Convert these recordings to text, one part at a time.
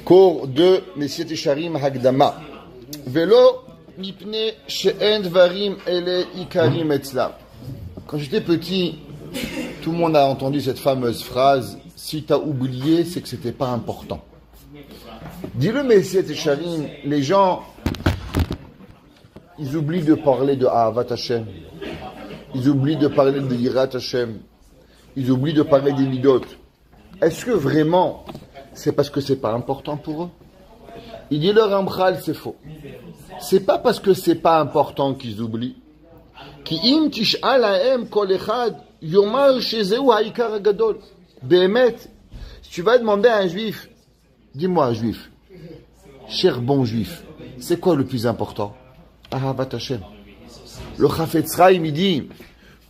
Cours de Messiet Sharim Hagdama. Velo mipne she'en dvarim ele ikarim etzlam. Quand j'étais petit, tout le monde a entendu cette fameuse phrase: si tu as oublié, c'est que c'était pas important. Dis-le Messiet Sharim, les gens, ils oublient de parler de Ahavat Hashem. Ils oublient de parler de Yirat Hashem. Ils oublient de parler des Midot. Est-ce que vraiment, c'est parce que c'est pas important pour eux? Il dit le Ramchal, c'est faux. C'est pas parce que c'est pas important qu'ils oublient. Ki im tish'al ha'em kol echad yomar shezeu ha'ikar hagadol. Behemet, si tu vas demander à un juif, dis-moi juif, cher bon juif, c'est quoi le plus important? Ahavat Hashem. Le Chafetz Chaim, il dit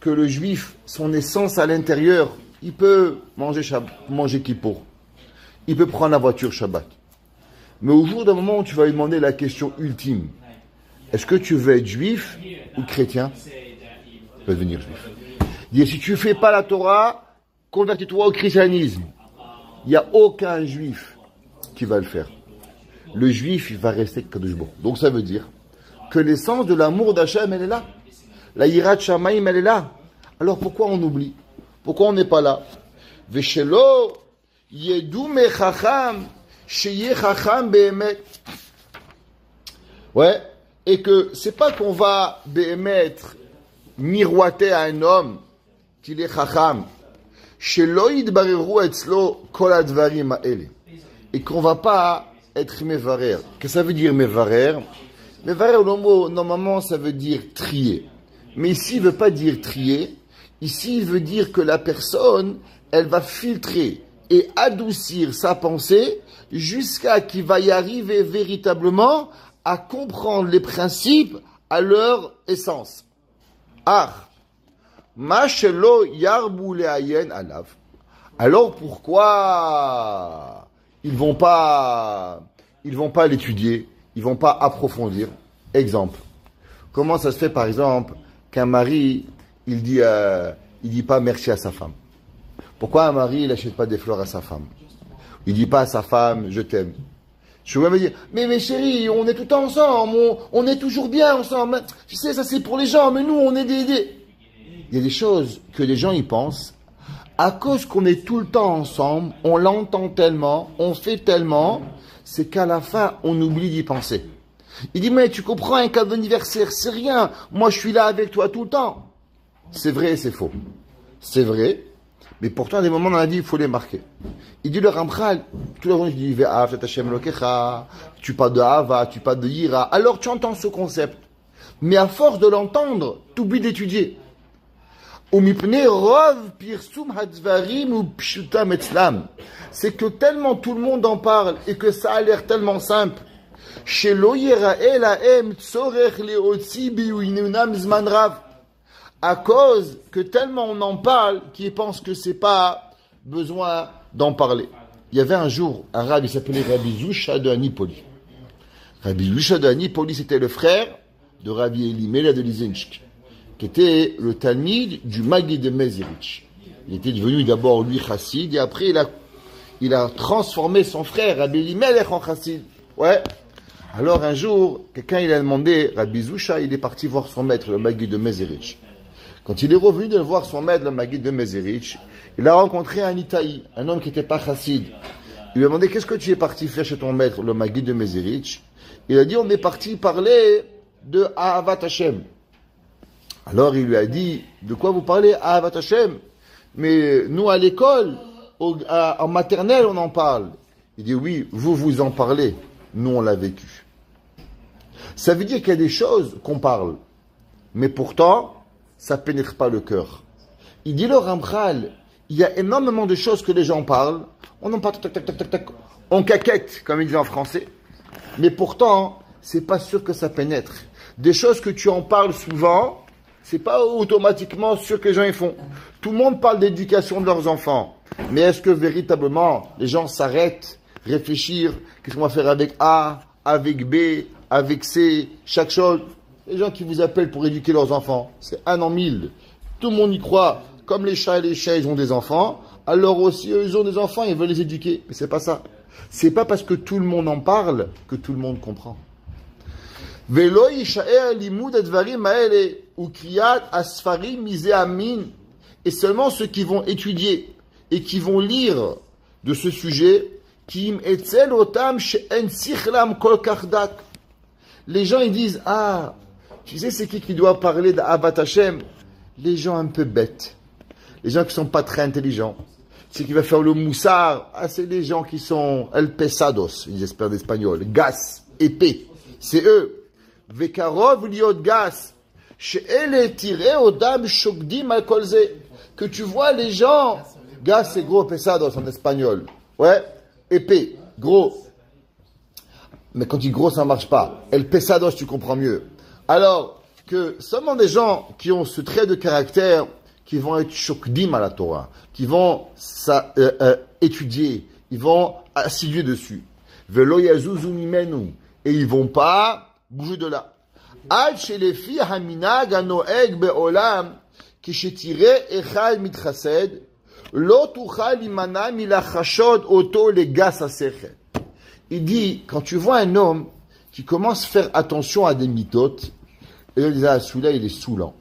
que le juif, son essence à l'intérieur, il peut manger Kippour. Il peut prendre la voiture Shabbat. Mais au jour d'un moment où tu vas lui demander la question ultime, est-ce que tu veux être juif ou chrétien? Tu vas devenir juif. Il dit, si tu ne fais pas la Torah, convertis-toi au christianisme. Il n'y a aucun juif qui va le faire. Le juif, il va rester Kadosh Baruch Hu. Donc ça veut dire que l'essence de l'amour d'Hachem, elle est là. La Yirat Shamayim, elle est là. Alors pourquoi on oublie? Pourquoi on n'est pas là? Veshelo yedou mechacham sheye chacham behemet. Ouais. Et que c'est pas qu'on va behemet miroiter à un homme qu'il est chacham. Shelo yidbareru etzlo kol advarim ha'ele. Et qu'on va pas être mevarer. Qu'est-ce que ça veut dire mevarer? Mevarer, normalement, ça veut dire trier. Mais ici, il ne veut pas dire trier. Ici, il veut dire que la personne, elle va filtrer et adoucir sa pensée jusqu'à qu'il va y arriver véritablement à comprendre les principes à leur essence. Mashelo yarbu le'ayen alav. Alors pourquoi ils vont pas l'étudier, ils vont pas approfondir? Exemple. Comment ça se fait, par exemple, qu'un mari, il dit pas merci à sa femme? Pourquoi un mari, il n'achète pas des fleurs à sa femme? Il dit pas à sa femme, je t'aime. Je vais me dire, mais chérie, on est tout le temps ensemble, on est toujours bien ensemble. Tu sais, ça c'est pour les gens, mais nous, on est des... Il y a des choses que les gens y pensent. À cause qu'on est tout le temps ensemble, on l'entend tellement, on fait tellement, c'est qu'à la fin, on oublie d'y penser. Il dit, mais tu comprends, un cadeau d'anniversaire, c'est rien. Moi, je suis là avec toi tout le temps. C'est vrai et c'est faux. C'est vrai, mais pourtant, à des moments dans la vie, il faut les marquer. Il dit le Ramchal, tout le monde dit, tu parles de Hava, tu parles de Yira. Alors, tu entends ce concept. Mais à force de l'entendre, tu oublies d'étudier. C'est que tellement tout le monde en parle et que ça a l'air tellement simple. À cause que tellement on en parle qu'ils pensent que c'est pas besoin d'en parler. Il y avait un jour un rabbi, il s'appelait Rabbi Zusha de Anipoli. Rabbi Zusha de Anipoli, c'était le frère de Rabbi Elimelech de Lizensk, qui était le Talmid du Maggid de Mezerich. Il était devenu d'abord lui chassid, et après il a transformé son frère Rabbi Elimelech en chassid. Ouais. Alors un jour, quelqu'un il a demandé, Rabbi Zusha, il est parti voir son maître, le Maggid de Mezerich. Quand il est revenu de voir son maître, le Maggid de Mezerich, il a rencontré un Itaï, un homme qui n'était pas chassid. Il lui a demandé, qu'est-ce que tu es parti faire chez ton maître, le Maggid de Mezerich? Il a dit, on est parti parler de Ahavat Hashem. Alors il lui a dit, de quoi vous parlez, Ahavat Hashem? Mais nous à l'école, en maternelle, on en parle. Il dit, oui, vous en parlez, nous on l'a vécu. Ça veut dire qu'il y a des choses qu'on parle, mais pourtant, ça ne pénètre pas le cœur. Il dit le Ramchal, il y a énormément de choses que les gens parlent, on en parle, on caquette, comme il dit en français, mais pourtant, c'est pas sûr que ça pénètre. Des choses que tu en parles souvent, c'est pas automatiquement sûr que les gens y font. Tout le monde parle d'éducation de leurs enfants. Mais est-ce que véritablement, les gens s'arrêtent, réfléchir, qu'est-ce qu'on va faire avec A, avec B, avec C, chaque chose? Les gens qui vous appellent pour éduquer leurs enfants, c'est 1 en 1000. Tout le monde y croit. Comme les chats, ils ont des enfants, alors aussi, eux, ils ont des enfants, ils veulent les éduquer. Mais c'est pas ça. C'est pas parce que tout le monde en parle que tout le monde comprend. Velo yisha'er limud advarim ha'ele ukriyat asfarim mizeh amin. Et seulement ceux qui vont étudier et qui vont lire de ce sujet, kim etzel otam she'en sichlam kol kardak. Les gens ils disent, ah, tu sais c'est qui doit parler d'Avat Hashem? Les gens un peu bêtes, les gens qui sont pas très intelligents. C'est qui va faire le moussard, ah, c'est les gens qui sont el pesados, ils espèrent d'espagnol, gas, épais, c'est eux. Vekarov liot gas, she'ele tiré odam shogdim al kolze. Que tu vois les gens, gas c'est gros, pesados en espagnol, ouais, épais, gros. Mais quand il gros, ça ne marche pas. El pesados, tu comprends mieux. Alors que seulement des gens qui ont ce trait de caractère, qui vont être shokdim à la Torah, qui vont étudier, ils vont assiduer dessus. Velo yazuzu mimenu. Et ils vont pas bouger de là. Ad shelefi haminag anoeg be'olam kishetire echad mitchased lo tuchal imana milachashod oto legas asechet. Il dit, quand tu vois un homme qui commence à faire attention à des mitotes, et on dit, ah, celui-là, il est saoulant.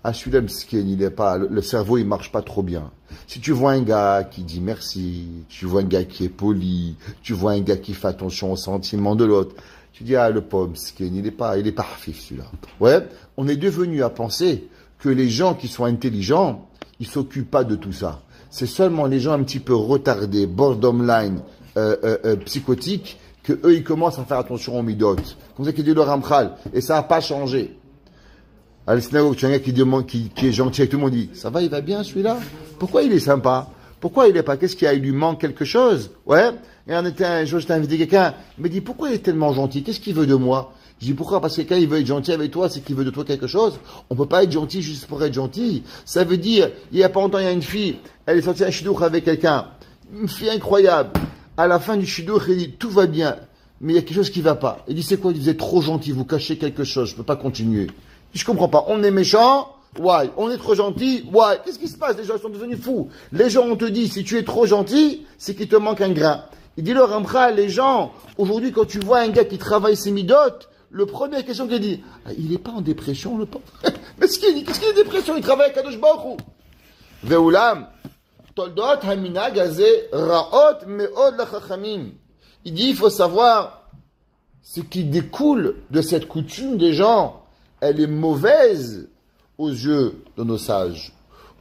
Ah, celui-là, il est pas, le cerveau, il marche pas trop bien. Si tu vois un gars qui dit merci, tu vois un gars qui est poli, tu vois un gars qui fait attention aux sentiments de l'autre, tu dis, ah, le pauvre, il est pas fif, celui-là. Ouais. On est devenu à penser que les gens qui sont intelligents, ils s'occupent pas de tout ça. C'est seulement les gens un petit peu retardés, borderline, psychotiques, que eux ils commencent à faire attention aux midotes. Comme ça qu'il dit le Ramchal, et ça n'a pas changé. À la synagogue, tu as un gars qui est gentil avec tout le monde, dit, ça va, il va bien celui-là? Pourquoi il est sympa? Pourquoi il est pas? Qu'est-ce qu'il y a? Il lui manque quelque chose? Ouais. Et un jour, j'étais invité quelqu'un, il me dit, pourquoi il est tellement gentil? Qu'est-ce qu'il veut de moi? Je dis, pourquoi? Parce que quelqu'un, il veut être gentil avec toi, c'est qu'il veut de toi quelque chose. On peut pas être gentil juste pour être gentil. Ça veut dire, il y a pas longtemps, il y a une fille, elle est sortie à un shidduch avec quelqu'un. Une fille incroyable. À la fin du shidduch, il dit, tout va bien, mais il y a quelque chose qui va pas. Il dit, c'est quoi? Il dit, vous êtes trop gentil, vous cachez quelque chose, je peux pas continuer. Je comprends pas. On est méchant, why? On est trop gentil, why? Qu'est-ce qui se passe? Les gens sont devenus fous. Les gens, on te dit, si tu es trop gentil, c'est qu'il te manque un grain. Il dit, le Ramchal, les gens, aujourd'hui, quand tu vois un gars qui travaille ses midotes, le premier question qu'il dit, ah, il est pas en dépression, le pauvre. Mais qu'est-ce qu'il est dépression? Il travaille avec Kadosh Baruch Hu. Ve'ulam. Il dit, il faut savoir ce qui découle de cette coutume des gens, elle est mauvaise aux yeux de nos sages.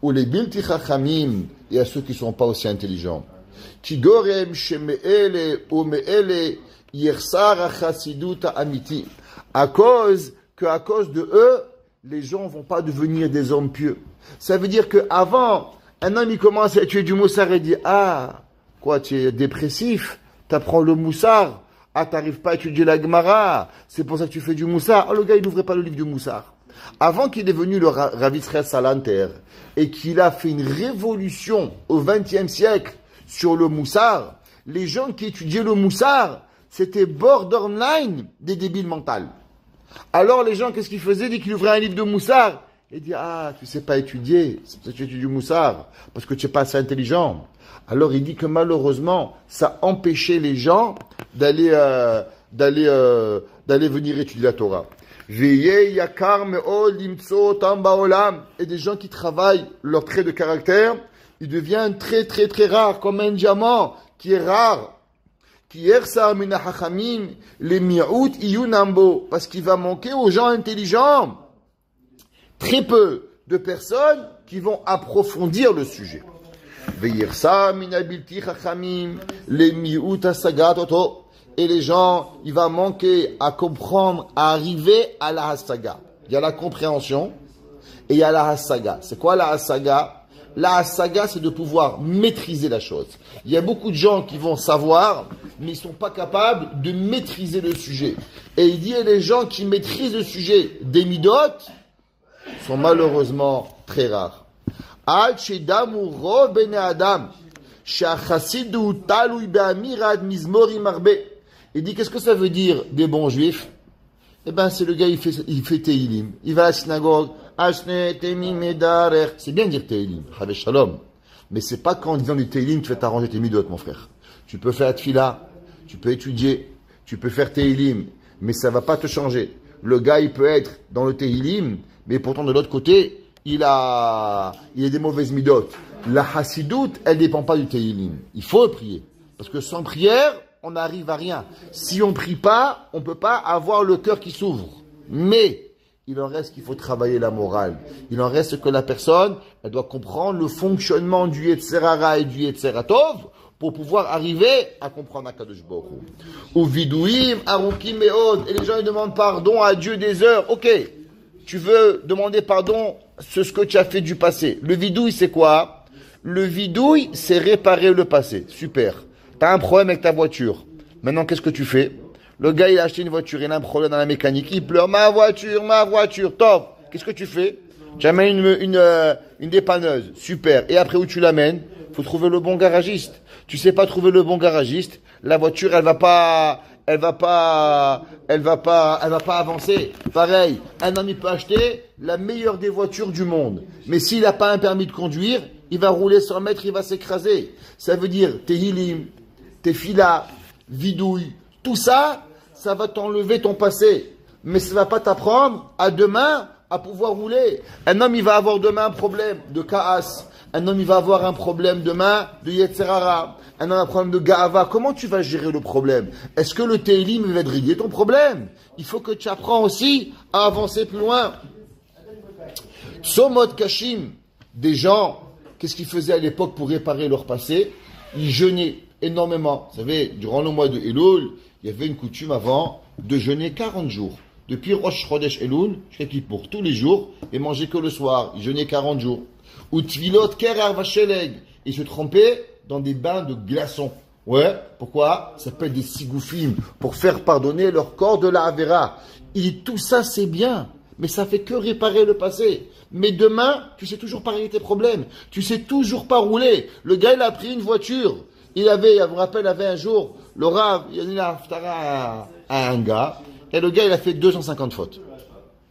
Ou les bilti chachamim, et à ceux qui ne sont pas aussi intelligents. Ki gorem sheme'ele ou me'ele yersar achasidut amiti. À cause de eux, les gens vont pas devenir des hommes pieux. Ça veut dire que avant, un homme, il commence à tuer du moussard et dit, ah, quoi, tu es dépressif, t'apprends le moussard, ah, t'arrives pas à étudier la Gemara, c'est pour ça que tu fais du moussard. Ah, le gars, il n'ouvrait pas le livre du moussard. Avant qu'il est venu le Rav Israël Salanter et qu'il a fait une révolution au XXe siècle sur le moussard, les gens qui étudiaient le moussard, c'était borderline des débiles mentaux. Alors les gens, qu'est-ce qu'ils faisaient? Dès qu'ils ouvraient un livre de moussard, il dit, ah, tu sais pas étudier, c'est pour ça que tu étudies du moussard, parce que tu n'es pas assez intelligent. Alors il dit que malheureusement, ça empêchait les gens d'aller venir étudier la Torah. Et des gens qui travaillent leur trait de caractère, il devient très très très rare, comme un diamant qui est rare. Parce qu'il va manquer aux gens intelligents. Très peu de personnes qui vont approfondir le sujet. Et les gens, il va manquer à comprendre, à arriver à la hasaga. Il y a la compréhension et il y a la hasaga. C'est quoi la hasaga? La hasaga, c'est de pouvoir maîtriser la chose. Il y a beaucoup de gens qui vont savoir, mais ils ne sont pas capables de maîtriser le sujet. Et il dit, les gens qui maîtrisent le sujet des midotes sont malheureusement très rares. Il dit, qu'est-ce que ça veut dire des bons juifs? Eh ben, c'est le gars, il fait Teilim. Il va à la synagogue. C'est bien de dire Teilim. Shalom. Mais c'est pas qu'en disant du Teilim, tu vas t'arranger tes midotes, mon frère. Tu peux faire tfila, tu peux étudier, tu peux faire Tehilim, mais ça ne va pas te changer. Le gars, il peut être dans le Tehilim, mais pourtant de l'autre côté, il a des mauvaises midotes. La Hassidout, elle ne dépend pas du Tehilim. Il faut prier. Parce que sans prière, on n'arrive à rien. Si on ne prie pas, on ne peut pas avoir le cœur qui s'ouvre. Mais il en reste qu'il faut travailler la morale. Il en reste que la personne, elle doit comprendre le fonctionnement du Yetzerara et du Yetzeratov pour pouvoir arriver à comprendre Akadosh Baruch Hu. Ou vidouim, arukim meod. Et les gens ils demandent pardon à Dieu des heures. Ok, tu veux demander pardon sur ce que tu as fait du passé. Le vidouille, c'est quoi? Le vidouille, c'est réparer le passé. Super. Tu as un problème avec ta voiture. Maintenant, qu'est-ce que tu fais? Le gars, il a acheté une voiture, il a un problème dans la mécanique, il pleure, ma voiture, top. Qu'est-ce que tu fais? Tu amènes une dépanneuse. Super. Et après, où tu l'amènes? Faut trouver le bon garagiste. Tu sais pas trouver le bon garagiste, la voiture, elle va pas avancer. Pareil, un homme, il peut acheter la meilleure des voitures du monde. Mais s'il n'a pas un permis de conduire, il va rouler 100 mètres, il va s'écraser. Ça veut dire, tes hilim, tes filas, vidouilles, tout ça, ça va t'enlever ton passé. Mais ça ne va pas t'apprendre à demain à pouvoir rouler. Un homme, il va avoir demain un problème de kaas. Un homme, il va avoir un problème demain de Yetzerara. Un homme a un problème de Gaava. Comment tu vas gérer le problème? Est-ce que le Tehillim va te régler ton problème? Il faut que tu apprends aussi à avancer plus loin. Somot Kashim, des gens, qu'est-ce qu'ils faisaient à l'époque pour réparer leur passé? Ils jeûnaient énormément. Vous savez, durant le mois de Elul, il y avait une coutume avant de jeûner 40 jours. Depuis Rosh Chodesh Elul jusqu'à Kippour, tous les jours, et manger que le soir. Ils jeûnaient 40 jours. Ou Tvilot Kerar Vacheleg. Ils se trempaient dans des bains de glaçons. Ouais, pourquoi? Ça peut être des sigoufim pour faire pardonner leur corps de la Avera. Et tout ça, c'est bien, mais ça fait que réparer le passé. Mais demain, tu sais toujours pas régler tes problèmes. Tu sais toujours pas rouler. Le gars, il a pris une voiture. Je vous rappelle, il avait un jour, le Rav, il a donné la haftara à un gars, et le gars, il a fait 250 fautes.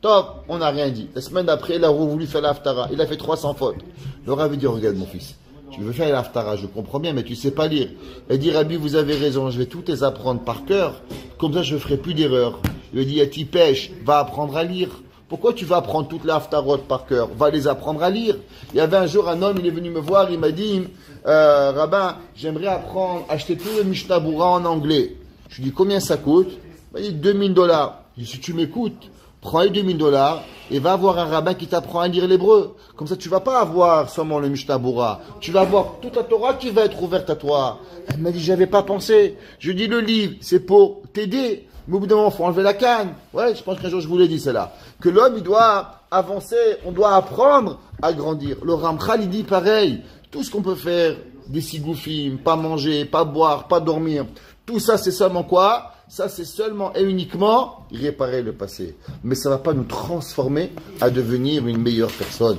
Top, on n'a rien dit. La semaine d'après, il a voulu faire la haftara. Il a fait 300 fautes. Le Rav, il dit, regarde mon fils, tu veux faire la haftara, je comprends bien, mais tu sais pas lire. Il dit, Rabbi, vous avez raison, je vais tout les apprendre par cœur, comme ça je ne ferai plus d'erreurs. Il lui dit, Yati Pêche, va apprendre à lire. Pourquoi tu vas apprendre toutes les haftarot par cœur? Va les apprendre à lire. Il y avait un jour un homme, il est venu me voir, il m'a dit, Rabbin, j'aimerais apprendre, acheter tout le Mishnah Bura en anglais. Je lui dis, combien ça coûte? Il m'a dit, $2000. Je lui dis, si tu m'écoutes, prends les $2000 et va voir un rabbin qui t'apprend à lire l'hébreu. Comme ça, tu vas pas avoir seulement le Mishnah Bura. Tu vas avoir toute la Torah qui va être ouverte à toi. Elle m'a dit, j'avais pas pensé. Je dis, le livre, c'est pour t'aider. Mais au bout d'un moment, il faut enlever la canne. Ouais, je pense qu'un jour, je vous l'ai dit, celle-là. Que l'homme, il doit avancer, on doit apprendre à grandir. Le Ramchal, il dit pareil. Tout ce qu'on peut faire, des sigoufim, pas manger, pas boire, pas dormir, tout ça, c'est seulement quoi? Ça, c'est seulement et uniquement réparer le passé. Mais ça ne va pas nous transformer à devenir une meilleure personne.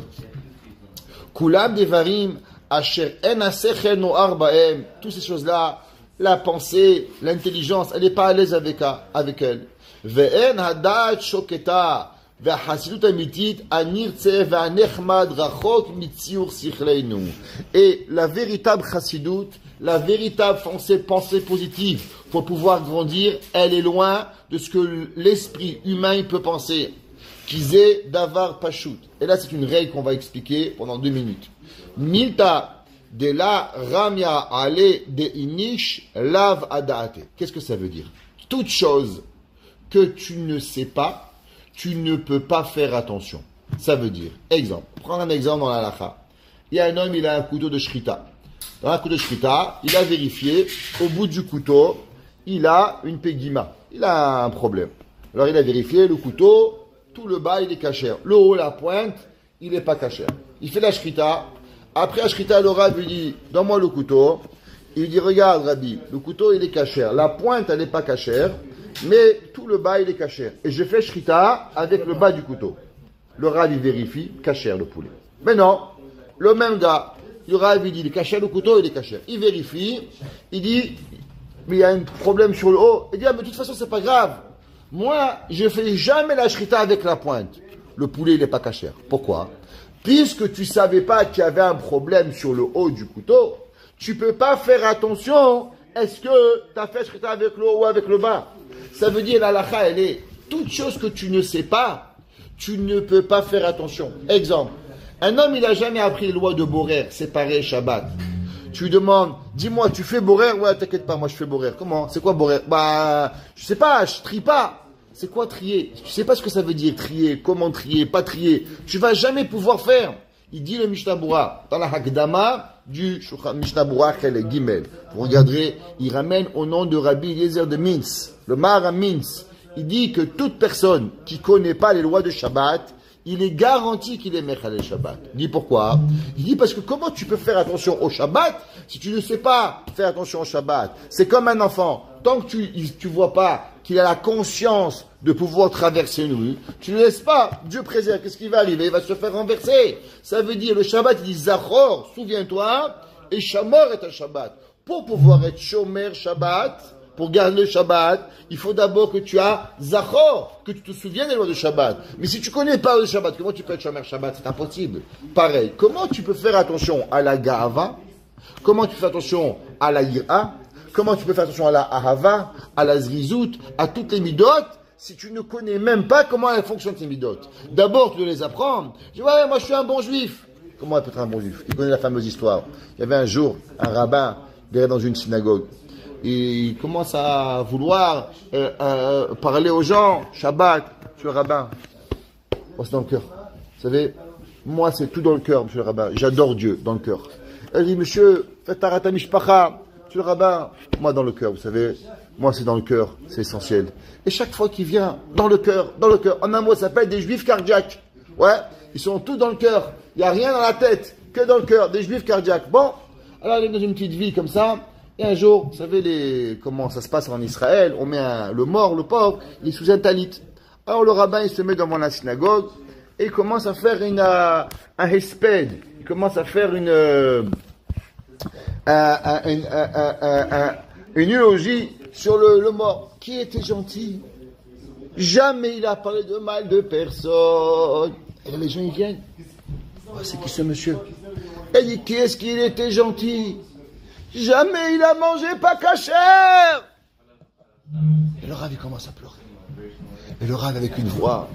Kulab devarim, asher en asechel no arbaem, toutes ces choses-là, la pensée, l'intelligence, elle n'est pas à l'aise avec elle. Ve'en hadat shoketa, ve'hasidut amitit, anirtse ve'anechmad rachok mitziur sichleinu. Et la véritable chassidut, la véritable pensée positive, pour pouvoir grandir, elle est loin de ce que l'esprit humain peut penser. Kizé davar pashut. Et là, c'est une règle qu'on va expliquer pendant 2 minutes. Milta de la ramya ale de inish lav adaate. Qu'est-ce que ça veut dire? Toute chose que tu ne sais pas, tu ne peux pas faire attention. Ça veut dire, exemple, prends un exemple dans la halakha. Il y a un homme, il a un couteau de shrita. Dans un couteau de shrita, il a vérifié, au bout du couteau, il a une pégima. Il a un problème. Alors il a vérifié le couteau, tout le bas, il est cachère. Le haut, la pointe, il n'est pas cachère. Il fait la shrita. Après la shrita, le Rav lui dit, donne-moi le couteau. Il lui dit, regarde Rabbi, le couteau, il est cachère. La pointe, elle n'est pas cachère, mais tout le bas, il est cachère. Et je fais shrita avec le bas du couteau. Le Rav, il vérifie, cachère le poulet. Mais non, le même gars, le Rav, il dit, il est cachère, le couteau, il est cachère. Il vérifie, il dit, mais il y a un problème sur le haut. Il dit, ah, mais de toute façon, c'est pas grave. Moi, je fais jamais la shrita avec la pointe. Le poulet, il n'est pas cachère. Pourquoi? Puisque tu savais pas qu'il y avait un problème sur le haut du couteau, tu peux pas faire attention est-ce que tu as fait shrita avec le haut ou avec le bas? Ça veut dire, la halakha, elle est, toute chose que tu ne sais pas, tu ne peux pas faire attention. Exemple, un homme, il n'a jamais appris les lois de Borer, séparer Shabbat. Tu lui demandes, dis-moi, tu fais Borer? Ouais, t'inquiète pas, moi je fais Borer. Comment? C'est quoi Borer? Bah, je sais pas, je trie pas. C'est quoi trier? Tu sais pas ce que ça veut dire trier, comment trier, pas trier. Tu vas jamais pouvoir faire. Il dit le Mishnah Bura, dans la Hakdama du Mishnah Bura, quel est Gimel. Vous regarderez, il ramène au nom de Rabbi Eliezer de Minsk, le Maharam Minsk. Il dit que toute personne qui connaît pas les lois de Shabbat, il est garanti qu'il est Mechalel Shabbat. Il dit pourquoi? Il dit parce que comment tu peux faire attention au Shabbat si tu ne sais pas faire attention au Shabbat? C'est comme un enfant. Tant que tu vois pas qu'il a la conscience de pouvoir traverser une rue, tu ne laisses pas. Dieu préserve. Qu'est-ce qui va arriver? Il va se faire renverser. Ça veut dire, le Shabbat, il dit Zachor, souviens-toi, et Shamor est un Shabbat. Pour pouvoir être Shomer Shabbat, pour garder le Shabbat, il faut d'abord que tu as Zachor, que tu te souviennes des lois de Shabbat. Mais si tu connais pas le Shabbat, comment tu peux être Shomer Shabbat? C'est impossible. Pareil, comment tu peux faire attention à la Ga'ava? Comment tu fais attention à la Yira? Comment tu peux faire attention à la Ahava, à la Zrizout, à toutes les midot, si tu ne connais même pas comment elles fonctionnent ces midot? D'abord, tu dois les apprendre. Je dis, ouais, moi je suis un bon juif. Comment elle peut être un bon juif? Il connaît la fameuse histoire. Il y avait un jour un rabbin dans une synagogue. Il commence à vouloir parler aux gens. Shabbat, monsieur le rabbin. Oh, c'est dans le cœur. Vous savez, moi c'est tout dans le cœur, monsieur le rabbin. J'adore Dieu dans le cœur. Elle dit, monsieur, faites tarata mishpacha. Monsieur le rabbin, moi dans le cœur, vous savez, moi c'est dans le cœur, c'est essentiel. Et chaque fois qu'il vient, dans le cœur, en un mot, ça s'appelle des juifs cardiaques. Ouais, ils sont tous dans le cœur. Il n'y a rien dans la tête, que dans le cœur, des juifs cardiaques. Bon, alors il est dans une petite ville comme ça, et un jour, vous savez comment ça se passe en Israël, on met le mort, le pauvre, il est sous un talit. Alors le rabbin, il se met devant la synagogue, et il commence à faire un hesped, il commence à faire une eulogie sur le mort, qui était gentil. Jamais il a parlé de mal de personne. Et là, les gens, ils viennent. Oh, c'est qui ce monsieur? Elle dit, qu'est-ce qu'il était gentil? Jamais il a mangé pas cachère. Et le Rav, il commence à pleurer. Et le Rav, avec une voix,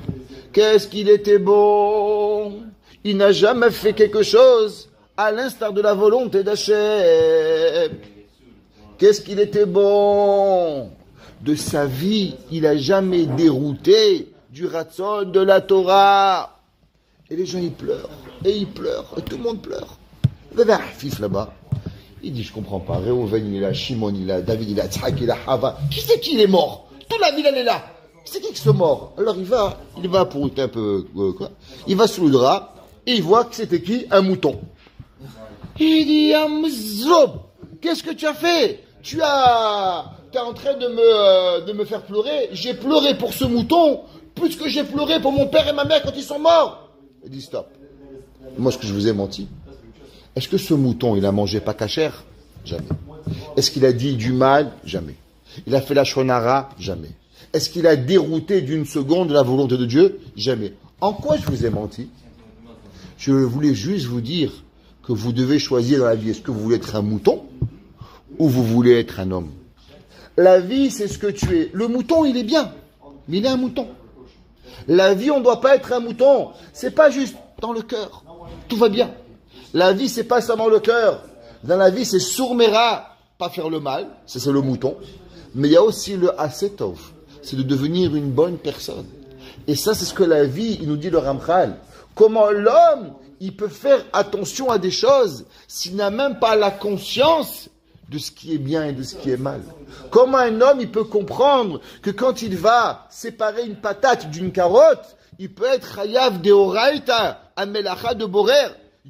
qu'est-ce qu'il était bon. Il n'a jamais fait quelque chose à l'instar de la volonté d'Hachem. Qu'est-ce qu'il était bon. De sa vie, il n'a jamais dérouté du Ratzon de la Torah. Et les gens, ils pleurent. Et ils pleurent. Et tout le monde pleure. Il y avait un fils là-bas. Il dit, je comprends pas. Réhouven, il est là. Shimon, il est là. David, il est là. Tzhak, il est là. Hava. Qui c'est qui est mort? Toute la ville, elle est là. C'est qui se mort? Alors il va pour un peu, quoi. Il va sous le drap. Et il voit que c'était qui? Un mouton. Il dit, Amzob, qu'est-ce que tu as fait? Tu es en train de me faire pleurer. J'ai pleuré pour ce mouton plus que j'ai pleuré pour mon père et ma mère quand ils sont morts. Il dit, stop. Moi, est-ce que je vous ai menti? Est-ce que ce mouton, il a mangé pas cachère? Jamais. Est-ce qu'il a dit du mal? Jamais. Il a fait la shonara? Jamais. Est-ce qu'il a dérouté d'une seconde la volonté de Dieu? Jamais. En quoi je vous ai menti? Je voulais juste vous dire que vous devez choisir dans la vie. Est-ce que vous voulez être un mouton ou vous voulez être un homme? La vie, c'est ce que tu es. Le mouton, il est bien, mais il est un mouton. La vie, on ne doit pas être un mouton. C'est pas juste dans le cœur. Tout va bien. La vie, c'est pas seulement le cœur. Dans la vie, c'est sourmera, pas faire le mal. C'est le mouton. Mais il y a aussi le asetov. C'est de devenir une bonne personne. Et ça, c'est ce que la vie, il nous dit le Ramchal. Comment l'homme, il peut faire attention à des choses s'il n'a même pas la conscience de ce qui est bien et de ce qui est mal. Comment un homme, il peut comprendre que quand il va séparer une patate d'une carotte, il peut être chayav deoraita, un melacha de borer.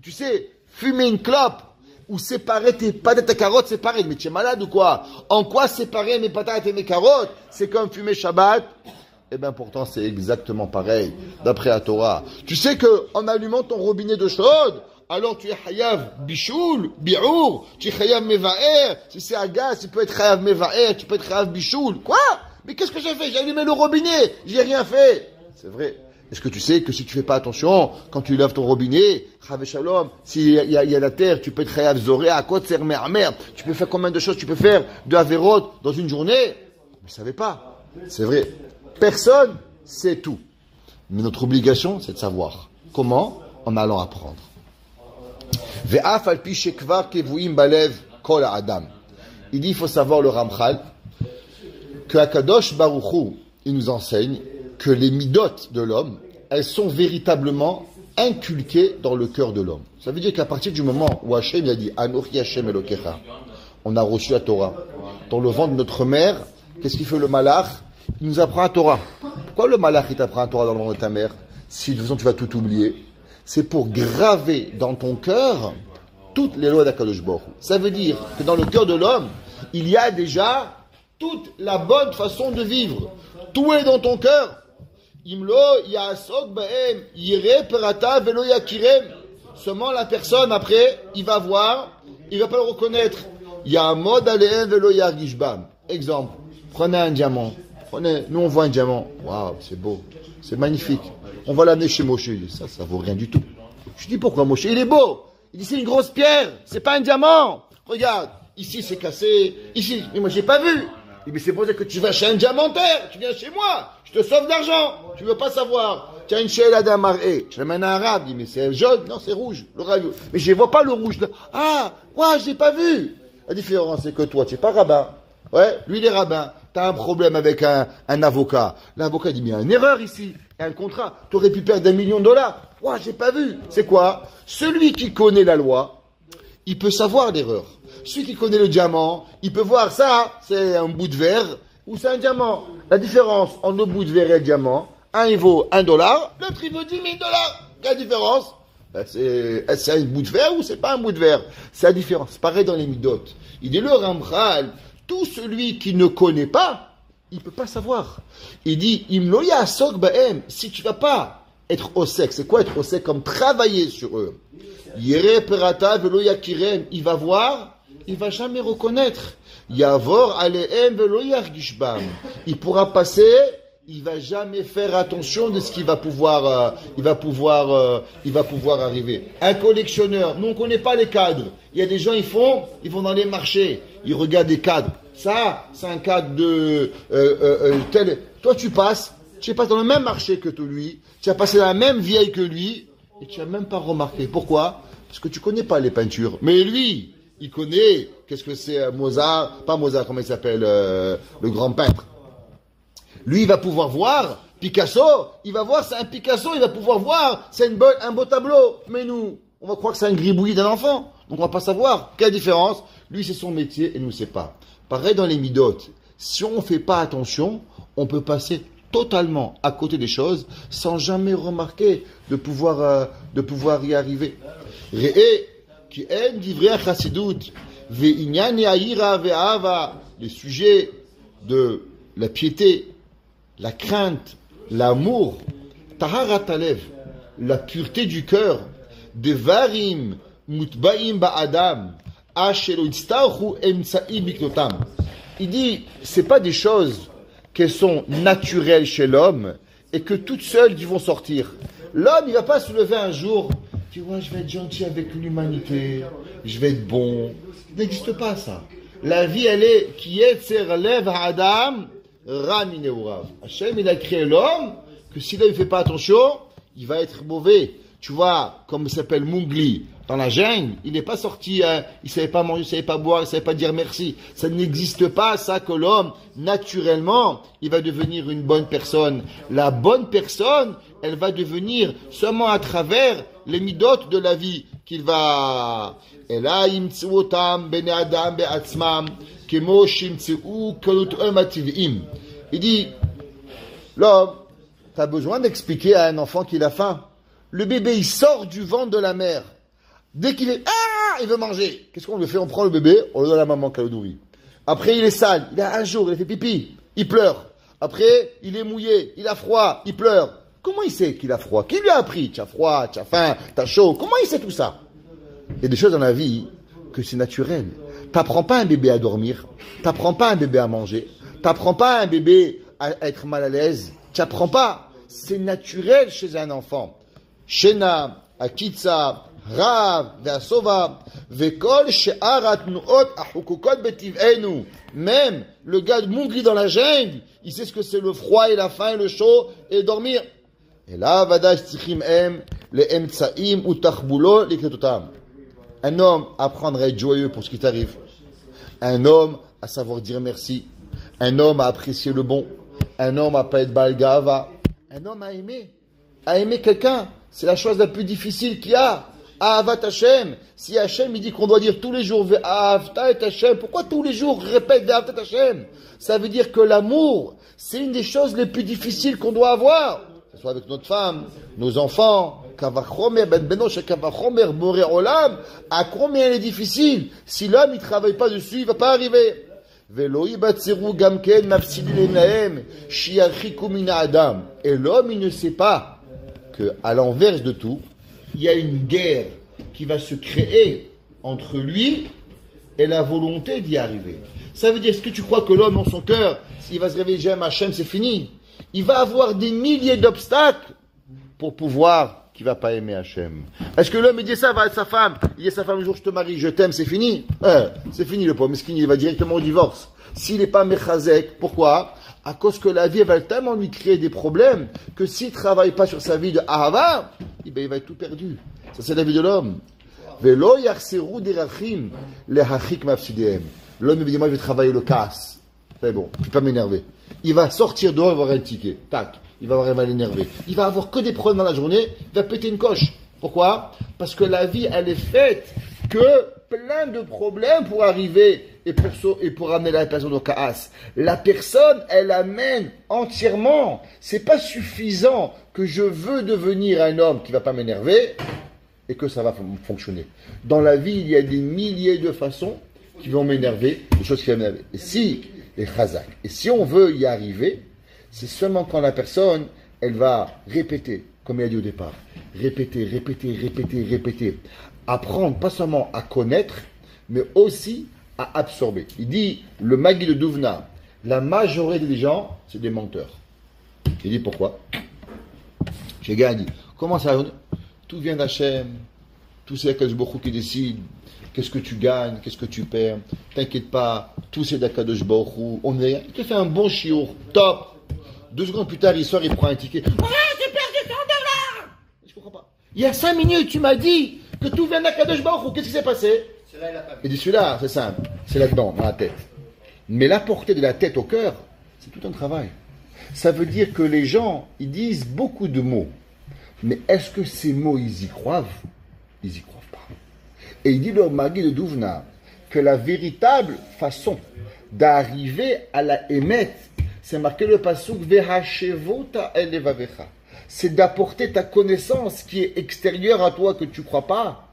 Tu sais, fumer une clope ou séparer tes patates et carottes, c'est pareil. Mais tu es malade ou quoi? En quoi séparer mes patates et mes carottes? C'est comme fumer Shabbat. Eh bien, pourtant, c'est exactement pareil, d'après la Torah. Tu sais que en allumant ton robinet d'eau chaude, alors tu es chayav bichoul, bi'our, tu es chayav mevaer. Si c'est à gaz, tu peux être chayav mevaer, tu peux être chayav bichoul. Quoi? Mais qu'est-ce que j'ai fait? J'ai allumé le robinet, j'ai rien fait. C'est vrai. Est-ce que tu sais que si tu fais pas attention, quand tu laves ton robinet, Chave Shalom, s'il y a la terre, tu peux être Chayav Zoré, à quoi te sert merde. Tu peux faire combien de choses tu peux faire de Averot dans une journée? Vous ne savez pas. C'est vrai. Personne sait tout. Mais notre obligation, c'est de savoir. Comment? En allant apprendre. Ve'af al pi shekvar kevuim balev kol ha'adam. Il dit, il faut savoir le Ramchal, que Akadosh Baruch Hu, il nous enseigne que les midot de l'homme, elles sont véritablement inculquées dans le cœur de l'homme. Ça veut dire qu'à partir du moment où Hachem a dit Anochi Hachem Elokecha, on a reçu la Torah. Dans le ventre de notre mère, qu'est-ce qu'il fait le malach? Il nous apprend la Torah. Pourquoi le malach il t'apprend la Torah dans le ventre de ta mère? Si de toute façon tu vas tout oublier, c'est pour graver dans ton cœur toutes les lois d'Akadosh Baruch Hu. Ça veut dire que dans le cœur de l'homme, il y a déjà toute la bonne façon de vivre. Tout est dans ton cœur. Imlo yasok ba'em yire perata velo yakirem. Seulement la personne après, il va voir, il va pas le reconnaître. Yamod aleem velo yargish bam. Exemple, prenez un diamant. Nous on voit un diamant. Waouh, c'est beau, c'est magnifique. On va l'amener chez Moshe. Il dit, ça vaut rien du tout. Je dis pourquoi Moshe? Il est beau. Il dit c'est une grosse pierre, c'est pas un diamant. Regarde, ici c'est cassé, ici. Mais moi j'ai pas vu. Il dit, mais c'est pour ça que tu vas chez un diamantaire, tu viens chez moi, je te sauve d'argent, tu veux pas savoir. Tu as une sheila d'un maré, je l'amène à un arabe, il dit, mais c'est jaune, non c'est rouge, le rayon. Mais je vois pas le rouge là. Ah, ouais, je l'ai pas vu. La différence c'est que toi, tu es pas rabbin. Ouais, lui il est rabbin. Tu as un problème avec un avocat. L'avocat dit, mais il y a une erreur ici, il y a un contrat, tu aurais pu perdre $1 million. Ouais, j'ai pas vu. C'est quoi? Celui qui connaît la loi, il peut savoir l'erreur. Celui qui connaît le diamant, il peut voir ça, c'est un bout de verre ou c'est un diamant. La différence entre le bout de verre et le diamant, un il vaut $1, l'autre il vaut $10 000. Quelle différence? C'est un bout de verre ou c'est pas un bout de verre? C'est la différence. C'est pareil dans les midot. Il dit le Ramchal, tout celui qui ne connaît pas, il peut pas savoir. Il dit Imlo yasok ba'em, si tu vas pas être au sec, c'est quoi être au sec? Comme travailler sur eux. Yere perata velo yakirem, il va voir, il va jamais reconnaître. Yavor aleem velo yargish bam. Il pourra passer, il va jamais faire attention de ce qu'il va pouvoir, il va pouvoir arriver. Un collectionneur, nous on connaît pas les cadres. Il y a des gens, ils vont dans les marchés, ils regardent des cadres. Ça, c'est un cadre de tel. Toi, tu passes dans le même marché que lui, tu as passé dans la même vieille que lui, et tu n'as même pas remarqué. Pourquoi? Parce que tu connais pas les peintures. Mais lui, il connaît. Qu'est-ce que c'est Mozart? Pas Mozart, comment il s'appelle le grand peintre. Lui, il va pouvoir voir Picasso. Il va voir, c'est un Picasso. Il va pouvoir voir, c'est un beau tableau. Mais nous, on va croire que c'est un gribouillis d'un enfant. Donc, on va pas savoir. Quelle différence? Lui, c'est son métier et nous, c'est pas. Pareil dans les midot. Si on fait pas attention, on peut passer totalement à côté des choses sans jamais remarquer de pouvoir y arriver. Re'e ki en divrei chassidut ve'inyan ya'ira ve'ava, les sujets de la piété, la crainte, l'amour, taharat alev, la pureté du cœur, devarim mutba'im ba'adam ashelo itztachu emtsa'i miknotam. Il dit, c'est pas des choses qui sont naturelles chez l'homme et que toutes seules qui vont sortir. L'homme, il va pas se lever un jour, tu vois, je vais être gentil avec l'humanité, je vais être bon. Il n'existe pas ça. La vie, elle est qui est lev adam ramineurav. Hachem, il a créé l'homme que s'il ne fait pas attention, il va être mauvais. Tu vois, comme il s'appelle Mowgli, dans la jungle, il n'est pas sorti, il savait pas manger, il savait pas boire, il savait pas dire merci. Ça n'existe pas, ça, que l'homme, naturellement, il va devenir une bonne personne. La bonne personne, elle va devenir seulement à travers les midot de la vie qu'il va. Et là, imtsuotam bene adam be'atzmam kemo shimtseu kolutem ativim. Il dit, l'homme, t'as besoin d'expliquer à un enfant qu'il a faim. Le bébé, il sort du ventre de la mère. Dès qu'il est, il veut manger. Qu'est-ce qu'on lui fait? On prend le bébé, on le donne à la maman qui le nourrit. Après, il est sale. Il a un jour, il a fait pipi. Il pleure. Après, il est mouillé. Il a froid. Il pleure. Comment il sait qu'il a froid? Qui lui a appris? Tu as froid, tu as faim, tu as chaud. Comment il sait tout ça? Il y a des choses dans la vie que c'est naturel. T'apprends pas un bébé à dormir. T'apprends pas un bébé à manger. T'apprends pas un bébé à être mal à l'aise. Tu apprends pas. c'est naturel chez un enfant. Shena, Akitsa, Rav, Ve'asova, Ve'kol she'arat nu'ot ahukukot betiv'enu. Même le gars de Moungli dans la jungle, il sait ce que c'est le froid et la faim et le chaud et dormir. Et là, Vadash Tsichim Em, les Emtsaim ou Tachbulo, les Kretotam. Un homme apprendre à être joyeux pour ce qui t'arrive. Un homme à savoir dire merci. Un homme à apprécier le bon. Un homme à pas être balgava. Un homme à aimer. À aimer quelqu'un. C'est la chose la plus difficile qu'il y a. Ahavat Hashem. Si Hashem il dit qu'on doit dire tous les jours Ve'ahavta et Hashem, pourquoi tous les jours répète Ve'ahavta et Hashem? Ça veut dire que l'amour, c'est une des choses les plus difficiles qu'on doit avoir. Que ce soit avec notre femme, nos enfants, Kavachomer, Ben Benosh, Kavachomer, Boré Olam, à combien il est difficile. Si l'homme il travaille pas dessus, il va pas arriver. Ve'lo yibatzeru gamken mafsidu lenahem, shiachiku mina adam. Et l'homme il ne sait pas que à l'inverse de tout, il y a une guerre qui va se créer entre lui et la volonté d'y arriver. Ça veut dire, est-ce que tu crois que l'homme, en son cœur, s'il va se réveiller, j'aime Hachem, c'est fini? Il va avoir des milliers d'obstacles pour pouvoir qu'il va pas aimer Hachem. Est-ce que l'homme, il dit ça va à sa femme, il dit à sa femme, le jour où je te marie, je t'aime, c'est fini? C'est fini le pauvre mesquin, il va directement au divorce. S'il n'est pas mechazek, pourquoi? À cause que la vie, elle va tellement lui créer des problèmes que s'il ne travaille pas sur sa vie de Ahava, il va être tout perdu. Ça, c'est la vie de l'homme. Velo yarseru derachim lehachik mafsidehem. L'homme, il dit, moi, je vais travailler le casse. C'est bon, je ne vais pas m'énerver. Il va sortir dehors, il va avoir un ticket. Tac. Il va l'énerver. Il va avoir que des problèmes dans la journée, il va péter une coche. Pourquoi? Parce que la vie, elle est faite que plein de problèmes pour arriver et pour amener la personne au kaas. La personne, elle amène entièrement. C'est pas suffisant que je veux devenir un homme qui va pas m'énerver et que ça va fonctionner. Dans la vie, il y a des milliers de façons qui vont m'énerver, des choses qui vont m'énerver. Et si on veut y arriver, c'est seulement quand la personne, elle va répéter, comme il a dit au départ, répéter. Apprendre pas seulement à connaître, mais aussi à absorber. Il dit, le Magui de Douvna, la majorité des gens, c'est des menteurs. Il dit pourquoi? J'ai dit, comment ça? Tout vient d'Hachem, tout c'est Akadosh Baruch Hu qui décide. Qu'est-ce que tu gagnes, qu'est-ce que tu perds? T'inquiète pas, tout c'est d'Akadosh Baruch Hu. Il te fait un bon chiour, top. 2 secondes plus tard, il sort, il prend un ticket. Ouais, j'ai perdu $100. Je comprends pas. Il y a 5 minutes, tu m'as dit que tout vient d'Akadosh Baruch Hu. Qu'est-ce qui s'est passé? Il dit celui-là, c'est simple, c'est là-dedans, dans la tête. Mais la portée de la tête au cœur, c'est tout un travail. Ça veut dire que les gens, ils disent beaucoup de mots. Mais est-ce que ces mots, ils y croient? Ils y croient pas. Et il dit le Magui de Douvna que la véritable façon d'arriver à la émet, c'est marqué le pasuk Vehashevota elevavecha. C'est d'apporter ta connaissance qui est extérieure à toi que tu crois pas,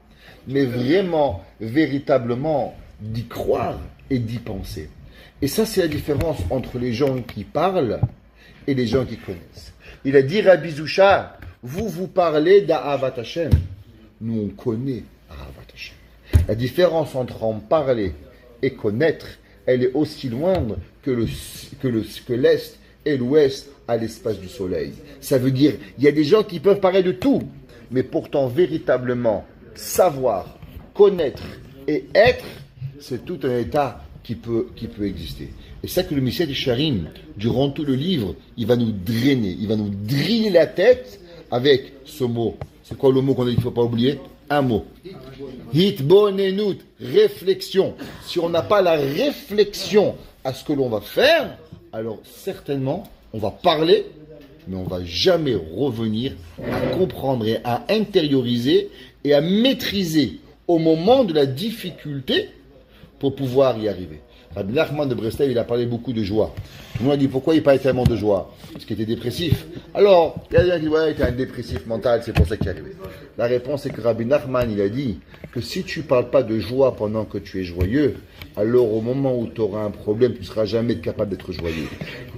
mais vraiment, véritablement, d'y croire et d'y penser. Et ça, c'est la différence entre les gens qui parlent et les gens qui connaissent. Il a dit Rabbi Zusha, vous parlez d'Ahavat Hashem. Nous, on connaît Ahavat Hashem. La différence entre en parler et connaître, elle est aussi loin que l'Est et l'Ouest à l'espace du soleil. Ça veut dire, il y a des gens qui peuvent parler de tout, mais pourtant, véritablement, savoir, connaître et être, c'est tout un état qui peut exister. Et ça que le Messiah des Charim, durant tout le livre, il va nous drainer, il va nous driller la tête avec ce mot. C'est quoi le mot qu'on a dit qu'il ne faut pas oublier? Un mot. Hitbonenut, réflexion. Si on n'a pas la réflexion à ce que l'on va faire, alors certainement, on va parler, mais on ne va jamais revenir à comprendre et à intérioriser et à maîtriser au moment de la difficulté pour pouvoir y arriver. Rabbi Nachman de Breslev, il a parlé beaucoup de joie. Tout le monde a dit, pourquoi il parlait tellement de joie? Parce qu'il était dépressif. Alors, il y a des gens qui disent, ouais, tu es un dépressif mental, c'est pour ça qu'il est arrivé. La réponse est que Rabbi Nachman, il a dit que si tu ne parles pas de joie pendant que tu es joyeux, alors au moment où tu auras un problème, tu ne seras jamais capable d'être joyeux.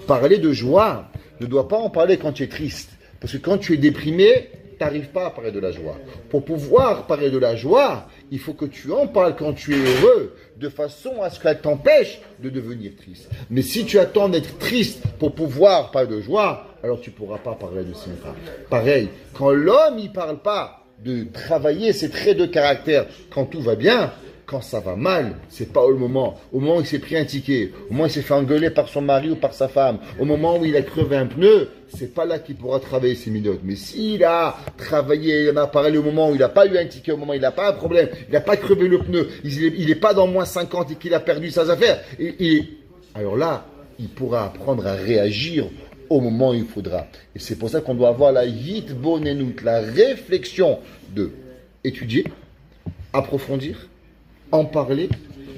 Parler de joie, ne doit pas en parler quand tu es triste. Parce que quand tu es déprimé, tu n'arrives pas à parler de la joie. Pour pouvoir parler de la joie, il faut que tu en parles quand tu es heureux, de façon à ce qu'elle t'empêche de devenir triste. Mais si tu attends d'être triste pour pouvoir parler de joie, alors tu ne pourras pas parler de simcha. Pareil, quand l'homme il parle pas de travailler ses traits de caractère quand tout va bien, quand ça va mal, c'est pas au moment où il s'est pris un ticket, au moment où il s'est fait engueuler par son mari ou par sa femme, au moment où il a crevé un pneu, c'est pas là qu'il pourra travailler ses minutes. Mais s'il a travaillé, il en a parlé au moment où il n'a pas eu un ticket, au moment où il n'a pas un problème, il n'a pas crevé le pneu, il n'est pas dans moins 50 et qu'il a perdu ses affaires, alors là, il pourra apprendre à réagir au moment où il faudra. Et c'est pour ça qu'on doit avoir la hitbonenut, la réflexion de étudier, approfondir, en parler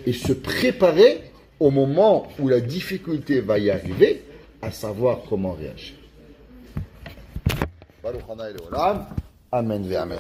et se préparer au moment où la difficulté va y arriver, à savoir comment réagir. Amen ve amen.